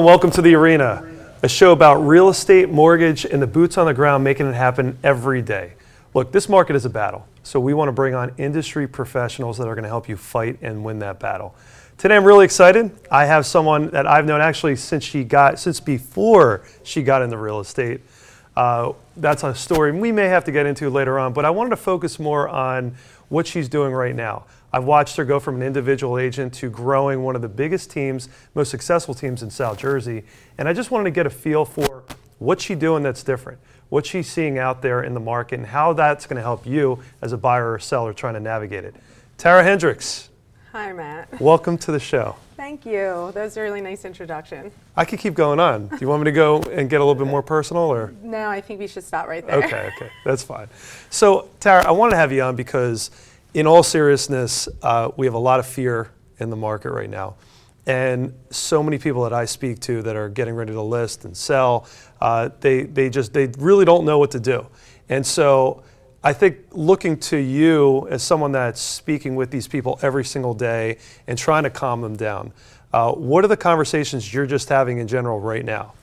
and welcome to The Arena, a show about real estate, mortgage, and the boots on the ground making it happen every day. Look, this market is a battle, so we want to bring on industry professionals that are going to help you fight and win that battle. Today I'm really excited. I have someone that I've known actually since before she got into real estate. That's a story we may have to get into later on, but I wanted to focus more on what she's doing right now. I've watched her go from an individual agent to growing one of the biggest teams, most successful teams in South Jersey. And I just wanted to get a feel for what's she doing that's different, what she's seeing out there in the market, and how that's going to help you as a buyer or seller trying to navigate it. Tara Hendricks. Hi, Matt. Welcome to the show. Thank you. That was a really nice introduction. I could keep going on. Do you want me to go and get a little bit more personal, or? No, I think we should stop right there. Okay, that's fine. So, Tara, I wanted to have you on because in all seriousness, we have a lot of fear in the market right now. And so many people that I speak to that are getting ready to list and sell, they really don't know what to do. And so I think looking to you as someone that's speaking with these people every single day and trying to calm them down, what are the conversations you're just having in general right now?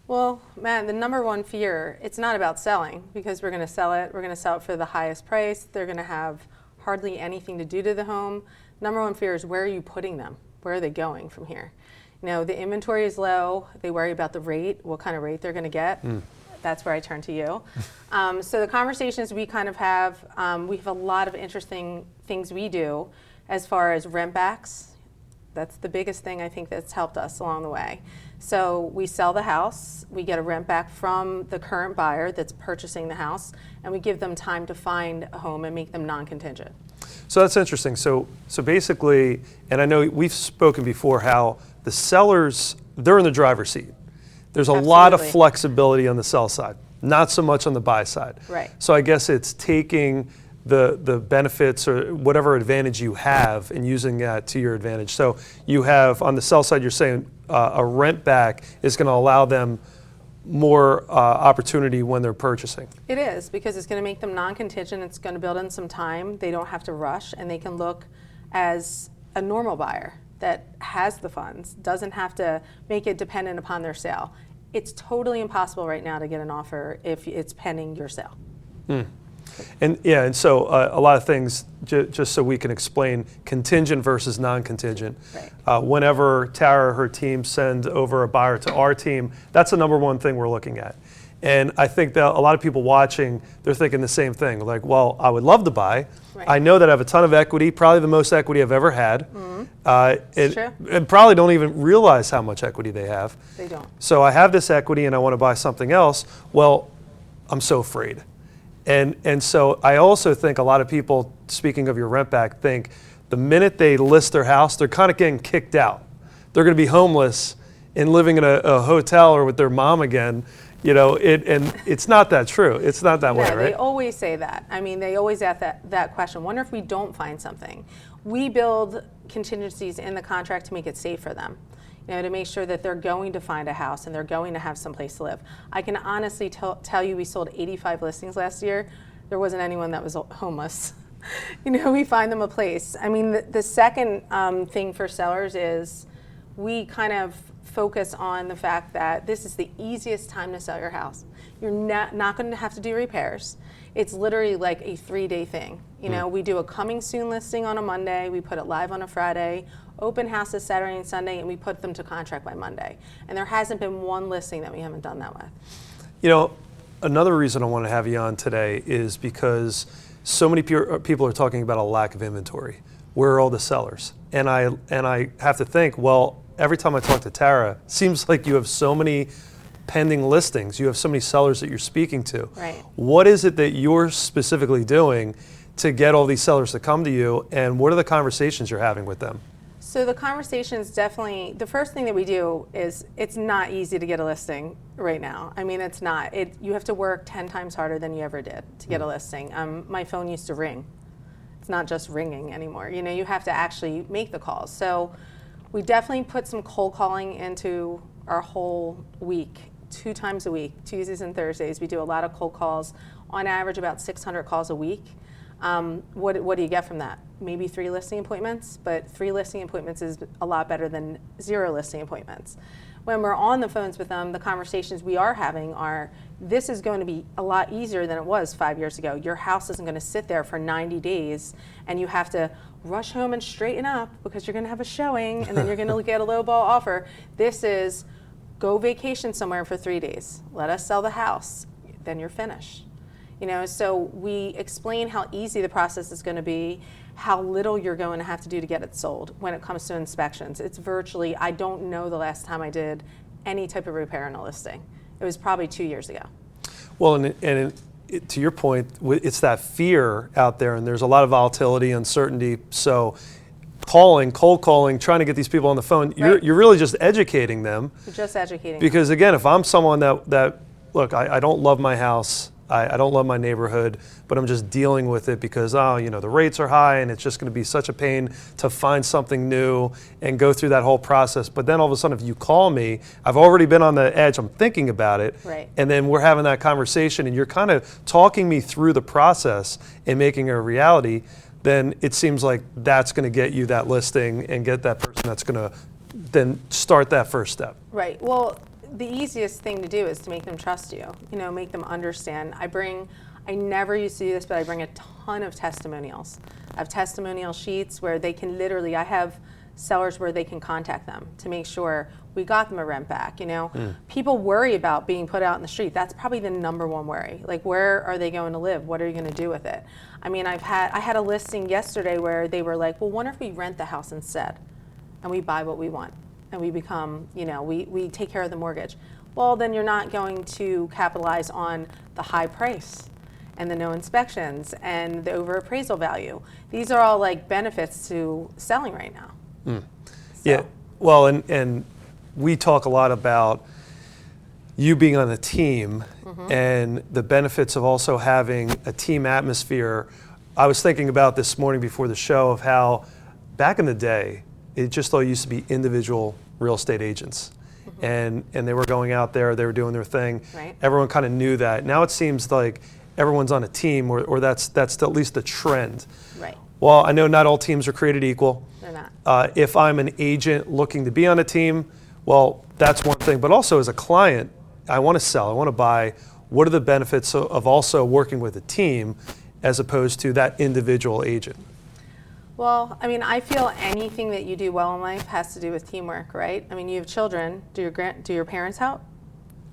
Well, Matt, the number one fear, it's not about selling, because we're going to sell it. We're going to sell it for the highest price. They're going to have hardly anything to do to the home. Number one fear is, where are you putting them? Where are they going from here? You know, the inventory is low. They worry about the rate, what kind of rate they're going to get. That's where I turn to you. So the conversations we kind of have, we have a lot of interesting things we do as far as rent backs. That's the biggest thing I think that's helped us along the way. So we sell the house, we get a rent back from the current buyer that's purchasing the house, and we give them time to find a home and make them non-contingent. So that's interesting. So basically, and I know we've spoken before how the sellers, they're in the driver's seat. There's a lot of flexibility on the sell side, not so much on the buy side. Right. So I guess it's taking the benefits or whatever advantage you have and using that to your advantage. So you have, on the sell side, you're saying a rent back is going to allow them more opportunity when they're purchasing. It is, because it's going to make them non-contingent. It's going to build in some time. They don't have to rush, and they can look as a normal buyer that has the funds, doesn't have to make it dependent upon their sale. It's totally impossible right now to get an offer if it's pending your sale. And so a lot of things, just so we can explain contingent versus non-contingent. Right. Whenever Tara or her team send over a buyer to our team, that's the number one thing we're looking at. And I think that a lot of people watching, they're thinking the same thing. Like, well, I would love to buy. Right. I know that I have a ton of equity, probably the most equity I've ever had. And probably don't even realize how much equity they have. They don't. So I have this equity and I want to buy something else. Well, I'm so afraid. And so I also think a lot of people, speaking of your rent back, think the minute they list their house, they're kind of getting kicked out. They're going to be homeless and living in a hotel or with their mom again. You know, and it's not that true. It's not that way, right? They always say that. I mean, they always ask that question. Wonder if we don't find something. We build contingencies in the contract to make it safe for them. You know, to make sure that they're going to find a house and they're going to have some place to live. I can honestly tell you we sold 85 listings last year. There wasn't anyone that was homeless. You know, we find them a place. I mean, the second thing for sellers is we kind of focus on the fact that this is the easiest time to sell your house. You're not going to have to do repairs. It's literally like a 3-day thing. You know, we do a coming soon listing on a Monday, we put it live on a Friday, open houses Saturday and Sunday, and we put them to contract by Monday. And there hasn't been one listing that we haven't done that with. You know, another reason I want to have you on today is because so many people are talking about a lack of inventory. Where are all the sellers? And I have to think, well, every time I talk to Tara, it seems like you have so many pending listings. You have so many sellers that you're speaking to. Right. What is it that you're specifically doing to get all these sellers to come to you, and what are the conversations you're having with them? So the conversations, definitely, the first thing that we do is, it's not easy to get a listing right now. I mean, it's not. You have to work 10 times harder than you ever did to get a listing. My phone used to ring. It's not just ringing anymore. You know, you have to actually make the calls. So we definitely put some cold calling into our whole week, 2 times a week, Tuesdays and Thursdays. We do a lot of cold calls, on average about 600 calls a week. What do you get from that? Maybe 3 listing appointments, but 3 listing appointments is a lot better than 0 listing appointments. when we're on the phones with them, the conversations we are having are, this is going to be a lot easier than it was 5 years ago. Your house isn't going to sit there for 90 days and you have to rush home and straighten up because you're going to have a showing and then you're going to get a low ball offer. This is go vacation somewhere for 3 days. Let us sell the house. Then you're finished. So we explain how easy the process is going to be, how little you're going to have to do to get it sold when it comes to inspections. It's virtually, I don't know the last time I did any type of repair on a listing. It was probably 2 years ago. Well, to your point, it's that fear out there, and there's a lot of volatility, uncertainty. So cold calling, trying to get these people on the phone, you're really just educating them. You're just educating them. Because again, if I'm someone that look, I don't love my house, I don't love my neighborhood, but I'm just dealing with it because, the rates are high and it's just going to be such a pain to find something new and go through that whole process. But then all of a sudden, if you call me, I've already been on the edge, I'm thinking about it, and then we're having that conversation and you're kind of talking me through the process and making it a reality, then it seems like that's going to get you that listing and get that person that's going to then start that first step. Right. Well, the easiest thing to do is to make them trust you, make them understand. I never used to do this, but I bring a ton of testimonials. I have testimonial sheets where they can literally, I have sellers where they can contact them to make sure we got them a rent back. People worry about being put out in the street. That's probably the number one worry. Like, where are they going to live? What are you going to do with it? I mean, I had a listing yesterday where they were like, well, wonder if we rent the house instead and we buy what we want. And we become, we take care of the mortgage. Well, then you're not going to capitalize on the high price and the no inspections and the overappraisal value. These are all like benefits to selling right now. So. Yeah, well, and we talk a lot about you being on a team and the benefits of also having a team atmosphere. I was thinking about this morning before the show of how back in the day, it just all used to be individual real estate agents. And they were going out there, they were doing their thing. Right. Everyone kind of knew that. Now it seems like everyone's on a team, or that's at least the trend. Right. Well, I know not all teams are created equal. They're not. If I'm an agent looking to be on a team, well, that's one thing. But also as a client, I want to sell, I want to buy. What are the benefits of also working with a team as opposed to that individual agent? Well, I mean, I feel anything that you do well in life has to do with teamwork, right? I mean, you have children. Do your parents help?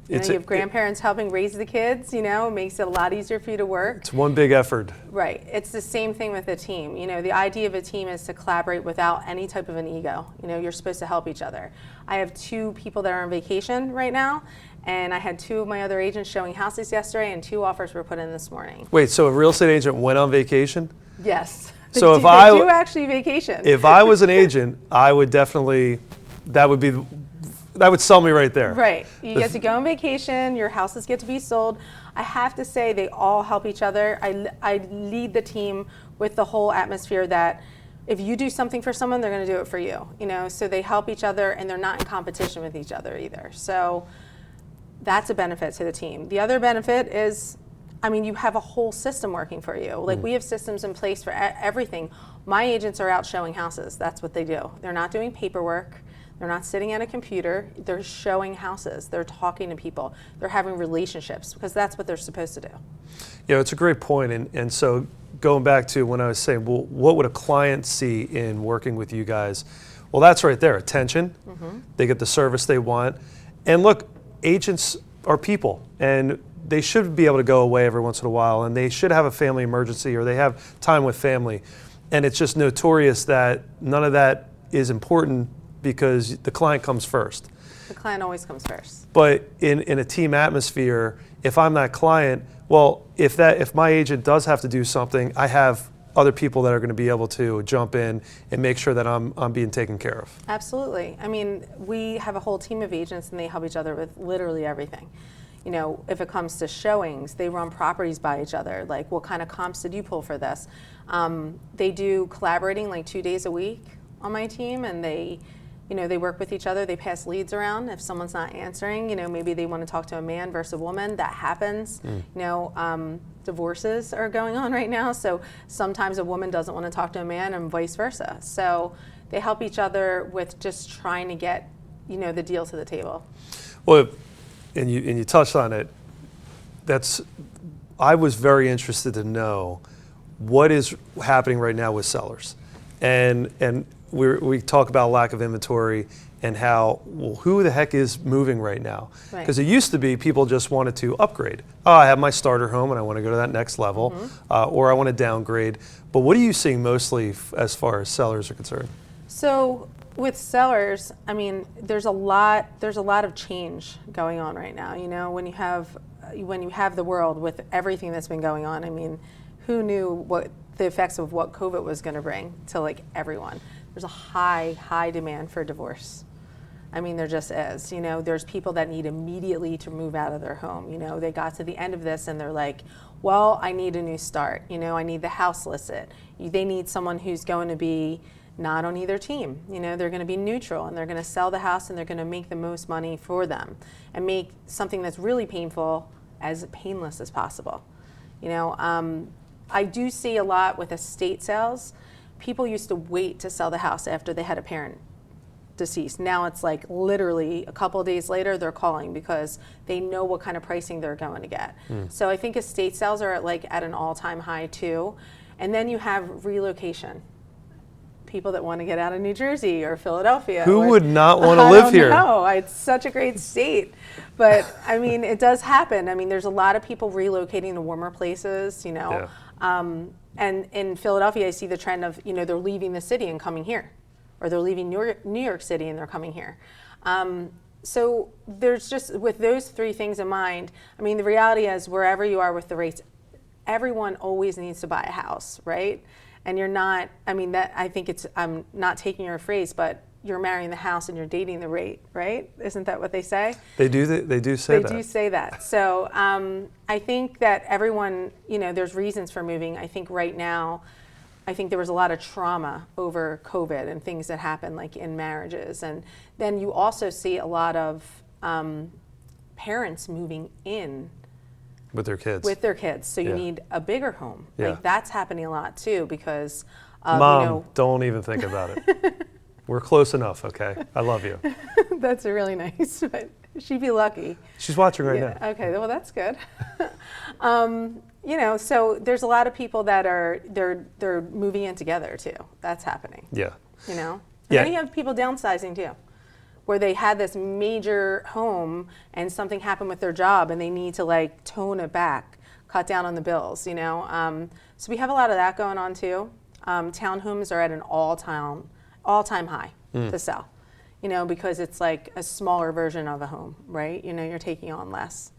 You have grandparents helping raise the kids. It makes it a lot easier for you to work. It's one big effort. Right. It's the same thing with a team. The idea of a team is to collaborate without any type of an ego. You're supposed to help each other. I have 2 people that are on vacation right now, and I had 2 of my other agents showing houses yesterday, and 2 offers were put in this morning. Wait, so a real estate agent went on vacation? Yes. So if they do actually vacation. If I was an agent, I would definitely, that would sell me right there. Right. You get to go on vacation, your houses get to be sold. I have to say they all help each other. I lead the team with the whole atmosphere that if you do something for someone, they're going to do it for you. So they help each other and they're not in competition with each other either. So that's a benefit to the team. The other benefit is, you have a whole system working for you. Like we have systems in place for everything. My agents are out showing houses. That's what they do. They're not doing paperwork. They're not sitting at a computer. They're showing houses. They're talking to people. They're having relationships because that's what they're supposed to do. It's a great point. And so going back to when I was saying, well, what would a client see in working with you guys? Well, that's right there, attention. They get the service they want. And look, agents are people, and they should be able to go away every once in a while, and they should have a family emergency or they have time with family. And it's just notorious that none of that is important because the client comes first. The client always comes first. But in a team atmosphere, if I'm that client, well, if my agent does have to do something, I have other people that are going to be able to jump in and make sure that I'm being taken care of. Absolutely. We have a whole team of agents and they help each other with literally everything. If it comes to showings, they run properties by each other. Like, what kind of comps did you pull for this? They do collaborating like 2 days a week on my team, and they work with each other. They pass leads around. If someone's not answering, maybe they want to talk to a man versus a woman. That happens. Divorces are going on right now, so sometimes a woman doesn't want to talk to a man and vice versa. So they help each other with just trying to get the deal to the table. Well, and you touched on it. I was very interested to know what is happening right now with sellers, and we talk about lack of inventory and how, well, who the heck is moving right now? Because it used to be people just wanted to upgrade. Oh, I have my starter home and I want to go to that next level, or I want to downgrade. But what are you seeing mostly as far as sellers are concerned? So with sellers, I mean, there's a lot of change going on right now. When you have the world with everything that's been going on, I mean, who knew what the effects of what COVID was going to bring to like everyone? There's a high demand for divorce. I mean, there just is. There's people that need immediately to move out of their home. They got to the end of this and they're like, well, I need a new start. I need the house listed. They need someone who's going to be not on either team. They're going to be neutral and they're going to sell the house and they're going to make the most money for them and make something that's really painful as painless as possible. I do see a lot with estate sales. People used to wait to sell the house after they had a parent deceased. Now it's like literally a couple of days later they're calling because they know what kind of pricing they're going to get. So I think estate sales are at an all-time high too. And then you have relocation. People that want to get out of New Jersey or Philadelphia. Who would not want to live here? No, it's such a great state. But I mean, it does happen. I mean, there's a lot of people relocating to warmer places, And in Philadelphia, I see the trend of, they're leaving the city and coming here. Or they're leaving New York City and they're coming here. So there's just, with those three things in mind, I mean, the reality is wherever you are with the rates, everyone always needs to buy a house, right? And you're not, I mean, I'm not taking your phrase, but you're marrying the house and you're dating the rate, right? Isn't that what they say? They do say that. They do say that. So I think that everyone, there's reasons for moving. I think right now, there was a lot of trauma over COVID and things that happened like in marriages. And then you also see a lot of parents moving in with their kids. So you need a bigger home. Yeah. Like that's happening a lot too because of, Mom, don't even think about it. We're close enough, okay? I love you. That's really nice, but she'd be lucky. She's watching right now. Okay, well that's good. So there's a lot of people that they're moving in together too. That's happening. Yeah. And then you have people downsizing too, where they had this major home and something happened with their job and they need to tone it back, cut down on the bills. So we have a lot of that going on too. Townhomes are at an all-time high to sell, because it's like a smaller version of a home, right? You're taking on less.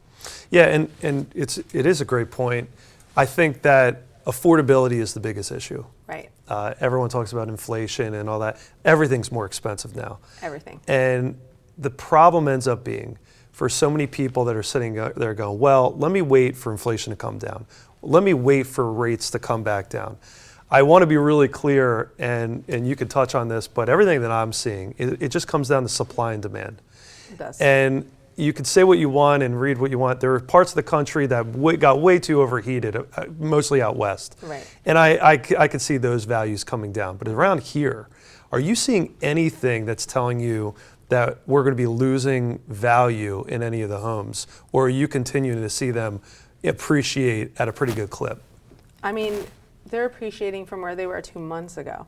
Yeah, and it is a great point. I think that affordability is the biggest issue. Right. Everyone talks about inflation and all that. Everything's more expensive now. Everything. And the problem ends up being, for so many people that are sitting there going, well, let me wait for inflation to come down. Let me wait for rates to come back down. I want to be really clear, and you can touch on this, but everything that I'm seeing, it just comes down to supply and demand. It does. And you can say what you want and read what you want. There are parts of the country that got way too overheated, mostly out west. Right. And I could see those values coming down. But around here, are you seeing anything that's telling you that we're going to be losing value in any of the homes? Or are you continuing to see them appreciate at a pretty good clip? I mean, they're appreciating from where they were 2 months ago,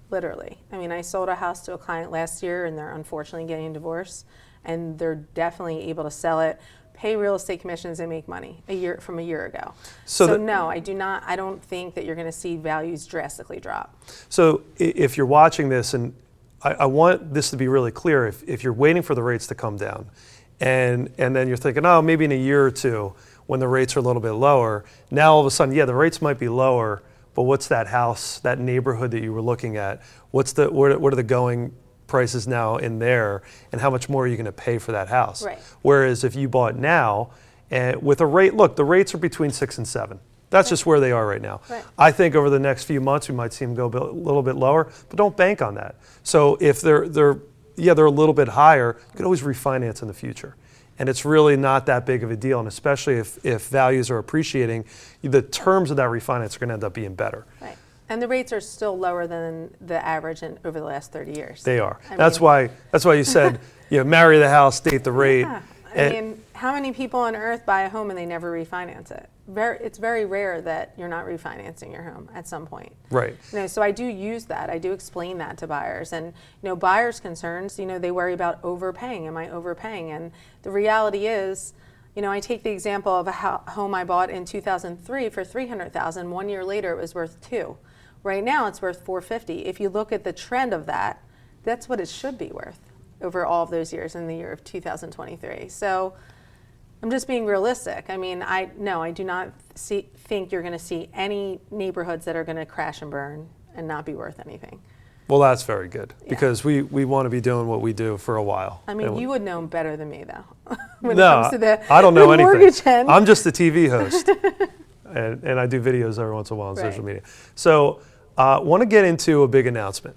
literally. I mean, I sold a house to a client last year and they're unfortunately getting divorced. And they're definitely able to sell it, pay real estate commissions, and make money from a year ago. So no, I don't think that you're going to see values drastically drop. So if you're watching this, and I want this to be really clear, if you're waiting for the rates to come down, and then you're thinking, oh, maybe in a year or two when the rates are a little bit lower, now all of a sudden, yeah, the rates might be lower, but what's that house, that neighborhood that you were looking at? What are the going prices now in there, and how much more are you going to pay for that house? Right. Whereas if you bought now, with a rate, look, the rates are between 6 and 7. That's just where they are right now. Right. I think over the next few months we might see them go a little bit lower, but don't bank on that. So if they're a little bit higher, you can always refinance in the future. And it's really not that big of a deal, and especially if values are appreciating, the terms of that refinance are going to end up being better. Right. And the rates are still lower than the average over the last 30 years. They are. I That's mean- why you said, marry the house, date the rate. Yeah. I And- mean, how many people on earth buy a home and they never refinance it? It's very rare that you're not refinancing your home at some point. Right. So I do use that. I do explain that to buyers. And buyers' concerns, they worry about overpaying. Am I overpaying? And the reality is, I take the example of a home I bought in 2003 for $300,000. 1 year later, it was worth $2 million. Right now, it's worth $450,000. If you look at the trend of that, that's what it should be worth over all of those years in the year of 2023. So I'm just being realistic. I mean, I do not think you're going to see any neighborhoods that are going to crash and burn and not be worth anything. Well, that's very good because we want to be doing what we do for a while. I mean, you would know better than me, though. When No, it comes to the I don't know the anything. mortgage end. I'm just a TV host, and I do videos every once in a while on Right. social media. So, want to get into a big announcement.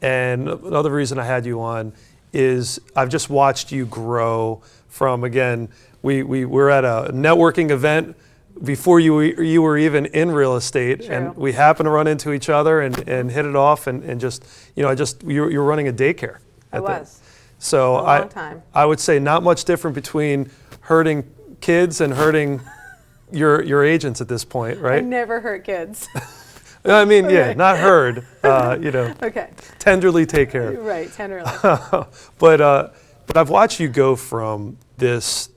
And another reason I had you on is I've just watched you grow from, again, we were at a networking event before you were even in real estate, True. and we happened to run into each other and hit it off, and just, you're running a daycare. I was. So A long time. I would say not much different between hurting kids and hurting your agents at this point, I right? never hurt kids. I mean, yeah, Okay. not herd, Okay. tenderly take care of. Right, tenderly. But I've watched you go from this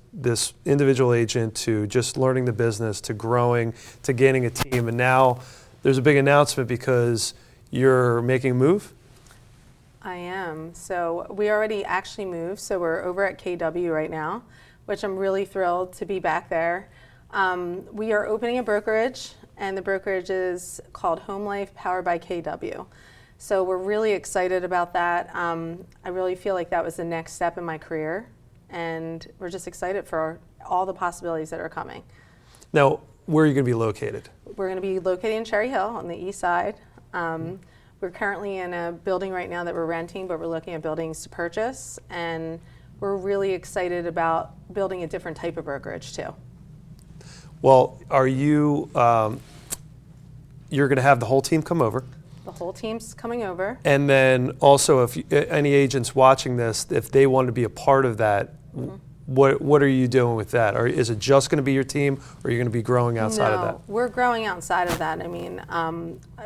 individual agent to just learning the business to growing to gaining a team, and now there's a big announcement because you're making a move. I am. So we already actually moved. So we're over at KW right now, which I'm really thrilled to be back there. We are opening a brokerage, and the brokerage is called Home Life Powered by KW. So we're really excited about that. I really feel like that was the next step in my career, and we're just excited for all the possibilities that are coming. Now, where are you going to be located? We're going to be located in Cherry Hill on the east side. We're currently in a building right now that we're renting, but we're looking at buildings to purchase, and we're really excited about building a different type of brokerage too. Well, are you? You're going to have the whole team come over, The whole team's coming over. and then also, if any agents watching this, if they want to be a part of that, what are you doing with that? Or is it just going to be your team, or are you going to be growing outside of that? No, we're growing outside of that. I mean,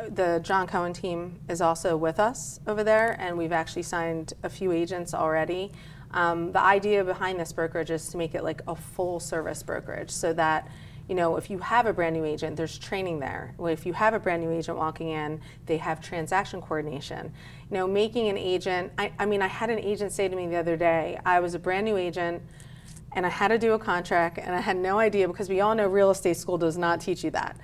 the John Cohen team is also with us over there, and we've actually signed a few agents already. The idea behind this brokerage is to make it like a full service brokerage so that, if you have a brand new agent, there's training there. If you have a brand new agent walking in, they have transaction coordination. Making an agent, I had an agent say to me the other day, I was a brand new agent, and I had to do a contract, and I had no idea, because we all know real estate school does not teach you that.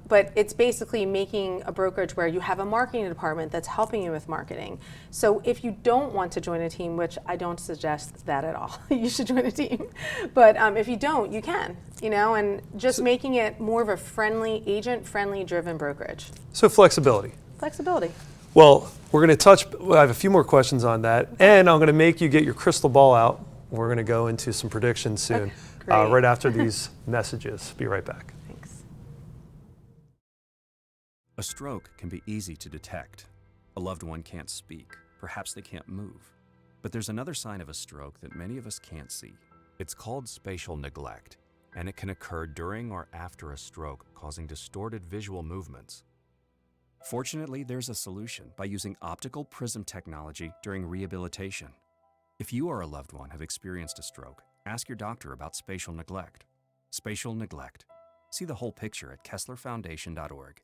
But it's basically making a brokerage where you have a marketing department that's helping you with marketing. So if you don't want to join a team, which I don't suggest that at all, you should join a team. But if you don't, you can, and just making it more of a friendly, agent-friendly driven brokerage. So flexibility. Flexibility. Well, we're going to I have a few more questions on that, and I'm going to make you get your crystal ball out. We're going to go into some predictions soon, Okay, great. right after these messages. Be right back. Thanks. A stroke can be easy to detect. A loved one can't speak, perhaps they can't move. But there's another sign of a stroke that many of us can't see. It's called spatial neglect, and it can occur during or after a stroke, causing distorted visual movements. Fortunately, there's a solution by using optical prism technology during rehabilitation. If you or a loved one have experienced a stroke, ask your doctor about spatial neglect. Spatial neglect. See the whole picture at KesslerFoundation.org.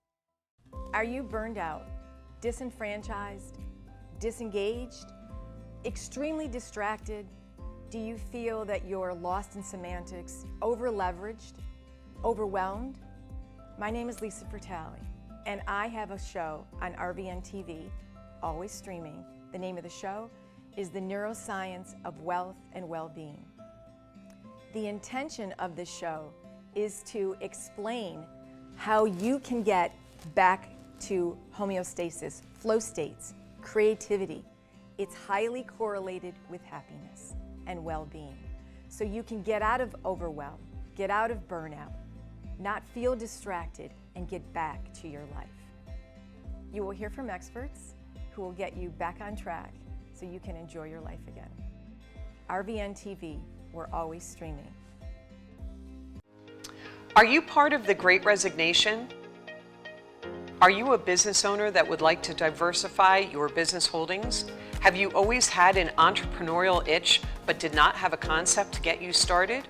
Are you burned out, disenfranchised, disengaged, extremely distracted? Do you feel that you're lost in semantics, over-leveraged, overwhelmed? My name is Lisa Fratelli, and I have a show on RVN TV, always streaming. The name of the show is The Neuroscience of Wealth and Well-Being. The intention of this show is to explain how you can get back to homeostasis, flow states, creativity. It's highly correlated with happiness and well-being. So you can get out of overwhelm, get out of burnout, not feel distracted, and get back to your life. You will hear from experts who will get you back on track so you can enjoy your life again. RVN TV, we're always streaming. Are you part of the Great Resignation? Are you a business owner that would like to diversify your business holdings? Have you always had an entrepreneurial itch but did not have a concept to get you started?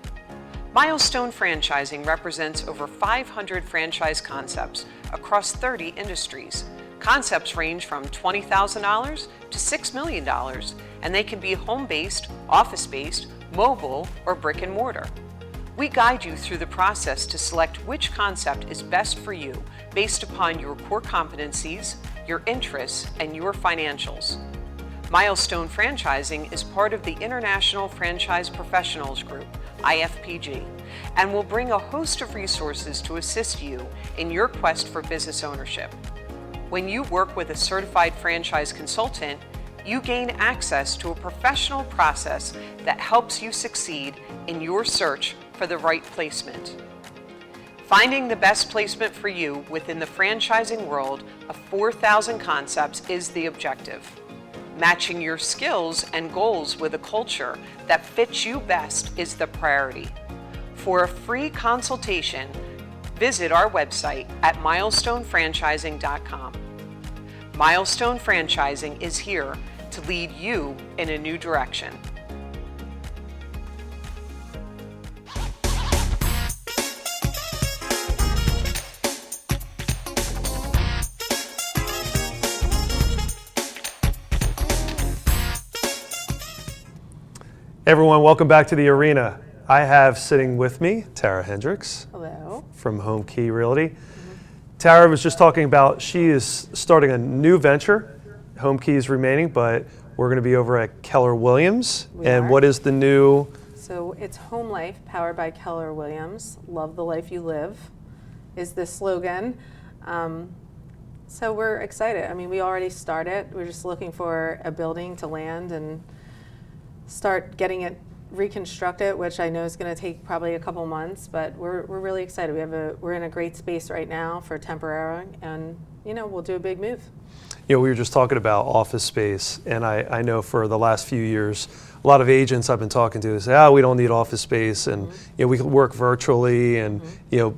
Milestone Franchising represents over 500 franchise concepts across 30 industries. Concepts range from $20,000 to $6 million, and they can be home-based, office-based, mobile, or brick and mortar. We guide you through the process to select which concept is best for you based upon your core competencies, your interests, and your financials. Milestone Franchising is part of the International Franchise Professionals Group, IFPG, and will bring a host of resources to assist you in your quest for business ownership. When you work with a certified franchise consultant, you gain access to a professional process that helps you succeed in your search for the right placement. Finding the best placement for you within the franchising world of 4,000 concepts is the objective. Matching your skills and goals with a culture that fits you best is the priority. For a free consultation, visit our website at milestonefranchising.com. Milestone Franchising is here to lead you in a new direction. Everyone, welcome back to the arena. I have sitting with me Tara Hendricks. Hello. From Home Key Realty. Tara was just talking about she is starting a new venture. Home Key is remaining, but we're going to be over at Keller Williams. We and are. what is the new? So it's Home Life, powered by Keller Williams. Love the life you live is the slogan. So we're excited. I mean, we already started. We're just looking for a building to land and start getting it reconstructed, which I know is going to take probably a couple months, but we're really excited. We're in a great space right now for temporary, and we'll do a big move. We were just talking about office space, and I know for the last few years, a lot of agents I've been talking to say, we don't need office space, and we can work virtually, and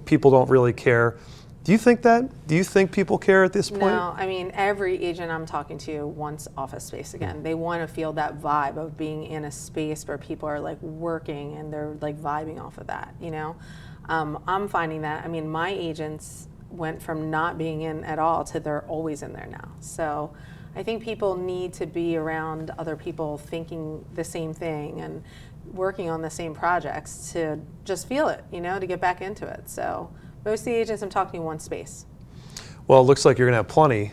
people don't really care. Do you think that? Do you think people care at this point? No, I mean, every agent I'm talking to wants office space again. They want to feel that vibe of being in a space where people are like working and they're like vibing off of that, I'm finding that, I mean, my agents went from not being in at all to they're always in there now. So I think people need to be around other people thinking the same thing and working on the same projects to just feel it, to get back into it. So most of the agents I'm talking to want space. Well, it looks like you're going to have plenty.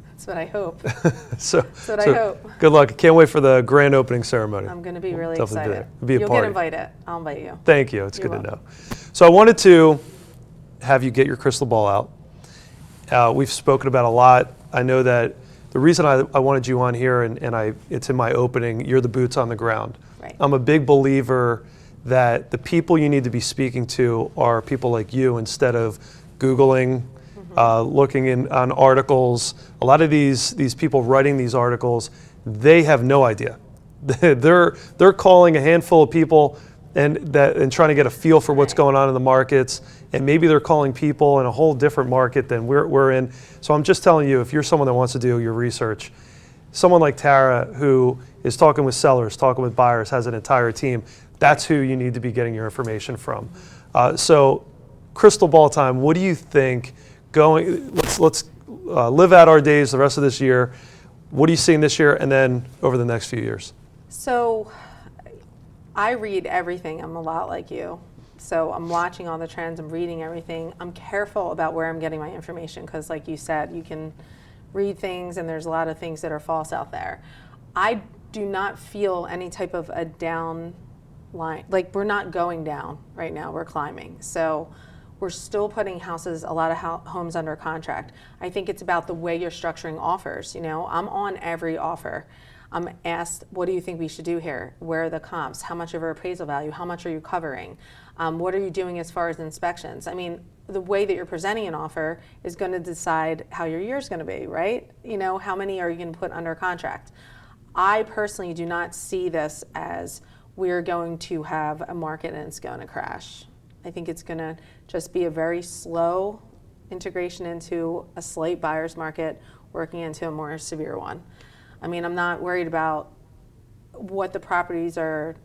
That's what I hope. That's what I hope. Good luck. Can't wait for the grand opening ceremony. I'm going to be really Definitely excited. Be a You'll party. get invited. I'll invite you. Thank you. It's You're good to welcome. know. So I wanted to have you get your crystal ball out. We've spoken about a lot. I know that the reason I wanted you on here, and it's in my opening, you're the boots on the ground. Right. I'm a big believer that the people you need to be speaking to are people like you instead of Googling, looking on articles. A lot of these people writing these articles, they have no idea. They're calling a handful of people and trying to get a feel for what's going on in the markets, and maybe they're calling people in a whole different market than we're in. So I'm just telling you, if you're someone that wants to do your research, someone like Tara who is talking with sellers, talking with buyers, has an entire team, that's who you need to be getting your information from. So crystal ball time, what do you think let's live out our days the rest of this year. What are you seeing this year and then over the next few years? So I read everything. I'm a lot like you. So I'm watching all the trends, I'm reading everything. I'm careful about where I'm getting my information because like you said, you can read things and there's a lot of things that are false out there. I do not feel any type of a down line. Like we're not going down right now, we're climbing. So we're still putting a lot of homes under contract. I think it's about the way you're structuring offers. I'm on every offer. I'm asked, what do you think we should do here? Where are the comps? How much of our appraisal value? How much are you covering? What are you doing as far as inspections? I mean, the way that you're presenting an offer is going to decide how your year's going to be, right? You know, how many are you going to put under contract? I personally do not see this as we're going to have a market and it's going to crash. I think it's going to just be a very slow integration into a slight buyer's market, working into a more severe one. I mean, I'm not worried about what the properties are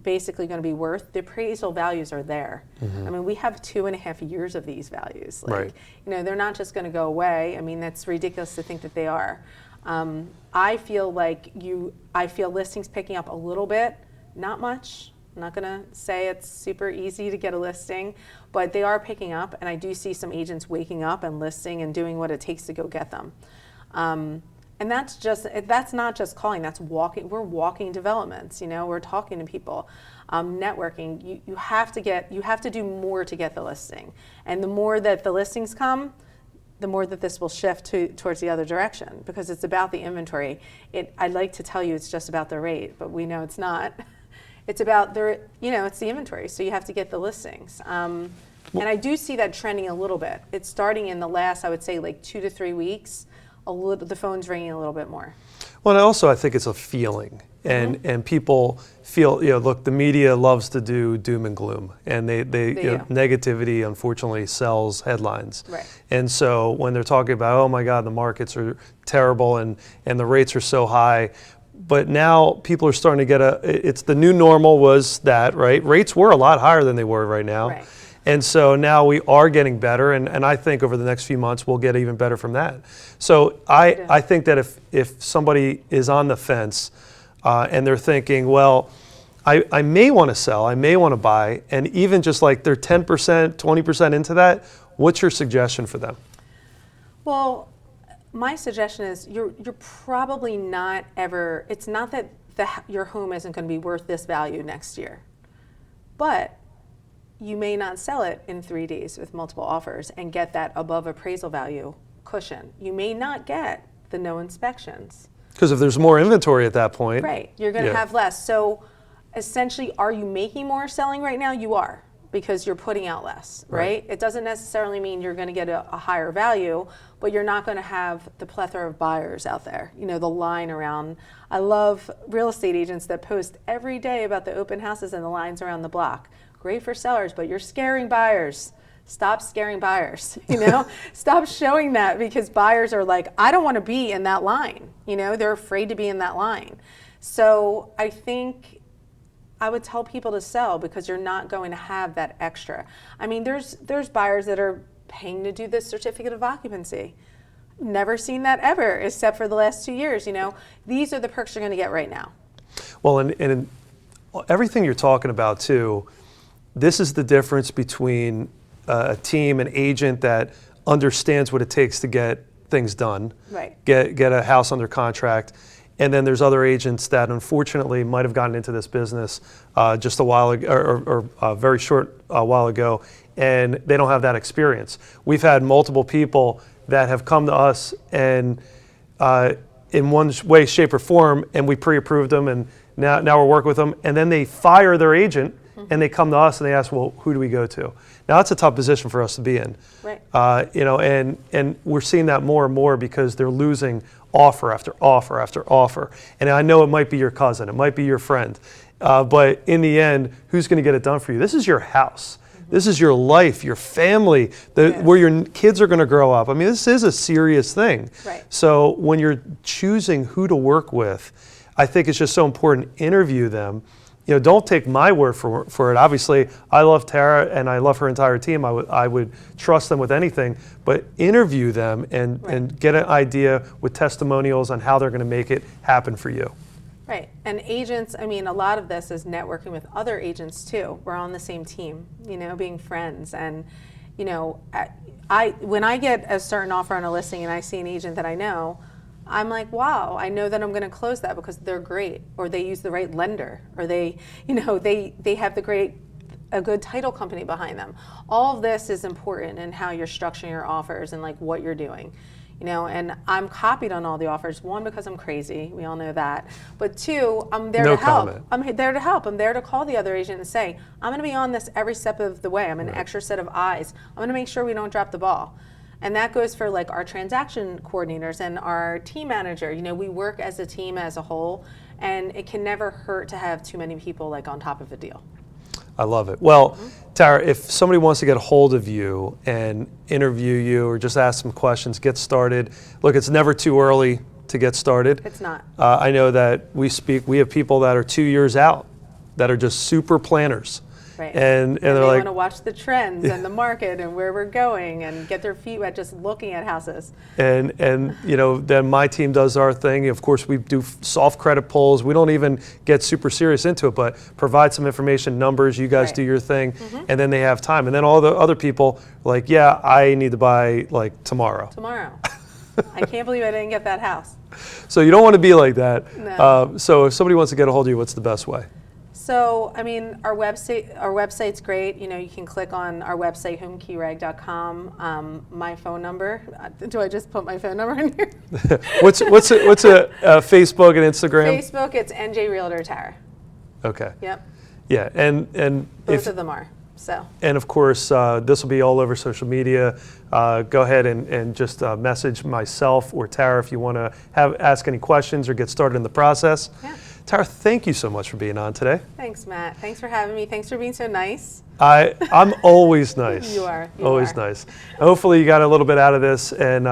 basically going to be worth. The appraisal values are there. I mean, we have 2.5 years of these values. Like, Right. you know, they're not just going to go away. I mean, that's ridiculous to think that they are. I feel listings picking up a little bit, not much. I'm not going to say it's super easy to get a listing, but they are picking up, and I do see some agents waking up and listing and doing what it takes to go get them. And that's not just calling, that's walking. We're walking developments, you know, we're talking to people. Networking, you have to do more to get the listing. And the more that the listings come, the more that this will shift towards the other direction, because it's about the inventory. I'd like to tell you it's just about the rate, but we know it's not. It's about it's the inventory, so you have to get the listings. And I do see that trending a little bit. It's starting in the last, I would say, like 2 to 3 weeks. The phone's ringing a little bit more. Well, and also I think it's a feeling, and people feel, look, the media loves to do doom and gloom, and they negativity unfortunately sells headlines. Right. And so when they're talking about, oh my God, the markets are terrible and the rates are so high, but now people are starting to get it's the new normal was that, right? Rates were a lot higher than they were right now. Right. And so now we are getting better, and I think over the next few months we'll get even better from that. So I think that if somebody is on the fence and they're thinking, well, I may want to sell, I may want to buy, and even just like they're 10%, 20% into that, what's your suggestion for them? Well, my suggestion is you're probably not ever, it's not that your home isn't going to be worth this value next year, but you may not sell it in 3 days with multiple offers and get that above appraisal value cushion. You may not get the no inspections. Because if there's more inventory at that point. Right, you're going to have less. So essentially, are you making more selling right now? You are, because you're putting out less, right? It doesn't necessarily mean you're going to get a higher value, but you're not going to have the plethora of buyers out there. You know, the line around. I love real estate agents that post every day about the open houses and the lines around the block. Great for sellers, but you're scaring buyers. Stop scaring buyers, Stop showing that, because buyers are like, I don't want to be in that line. They're afraid to be in that line. So I think I would tell people to sell, because you're not going to have that extra. I mean, there's buyers that are paying to do this certificate of occupancy. Never seen that ever, except for the last 2 years, These are the perks you're going to get right now. Well, and everything you're talking about too, this is the difference between a team, an agent that understands what it takes to get things done, right? Get a house under contract, and then there's other agents that unfortunately might have gotten into this business just a while ago, or a very short while ago, and they don't have that experience. We've had multiple people that have come to us and in one way, shape, or form, and we pre-approved them, and now we're working with them, and then they fire their agent. And they come to us and they ask, well, who do we go to? Now that's a tough position for us to be in, right? And we're seeing that more and more, because they're losing offer after offer after offer. And I know it might be your cousin, it might be your friend, but in the end, who's going to get it done for you? This is your house. This is your life, your family, where your kids are going to grow up. I mean, this is a serious thing. Right. So when you're choosing who to work with, I think it's just so important. Interview them. Don't take my word for it. Obviously, I love Tara and I love her entire team. I would trust them with anything, but interview them and get an idea with testimonials on how they're going to make it happen for you. Right. And agents, I mean, a lot of this is networking with other agents too. We're on the same team, being friends. And, when I get a certain offer on a listing and I see an agent that I know, I'm like, wow, I know that I'm going to close that because they're great, or they use the right lender, or they have a good title company behind them. All of this is important in how you're structuring your offers and like what you're doing. You know, and I'm copied on all the offers. One, because I'm crazy. We all know that. But two, I'm there No to help. comment. I'm there to help. I'm there to call the other agent and say, I'm going to be on this every step of the way. I'm an extra set of eyes. I'm going to make sure we don't drop the ball. And that goes for like our transaction coordinators and our team manager. You know, we work as a team as a whole, and it can never hurt to have too many people like on top of a deal. I love it. Well, Tara, if somebody wants to get a hold of you and interview you or just ask some questions, get started. Look, it's never too early to get started. It's not. I know that we have people that are 2 years out that are just super planners. Right. And they they're like, want to watch the trends and the market and where we're going and get their feet wet just looking at houses. and you know, then my team does our thing. Of course, we do soft credit pulls. We don't even get super serious into it, but provide some information, numbers. You guys Right. do your thing, and then they have time. And then all the other people are like, yeah, I need to buy like tomorrow. I can't believe I didn't get that house. So you don't want to be like that. No. So if somebody wants to get a hold of you, what's the best way? So, I mean, our website's great. You know, you can click on our website, homekeyreg.com. My phone number. Do I just put my phone number in here? what's a Facebook and Instagram? Facebook, it's NJ Realtor Tara. Okay. Yep. Yeah, and Both of them are. So. And of course, this will be all over social media. Go ahead and just message myself or Tara if you want to ask any questions or get started in the process. Yeah. Tara, thank you so much for being on today. Thanks, Matt. Thanks for having me. Thanks for being so nice. I'm always nice. You are. You always are. nice. Hopefully you got a little bit out of this, and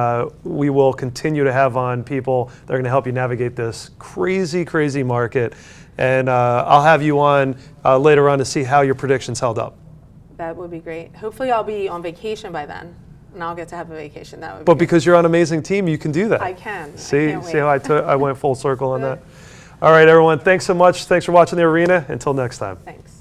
we will continue to have on people that are going to help you navigate this crazy, crazy market. And I'll have you on later on to see how your predictions held up. That would be great. Hopefully I'll be on vacation by then, and I'll get to have a vacation. That would be But great. because you're on an amazing team, you can do that. I can. See, I can't see how wait. I went full circle on that? All right, everyone. Thanks so much. Thanks for watching The Arena. Until next time. Thanks.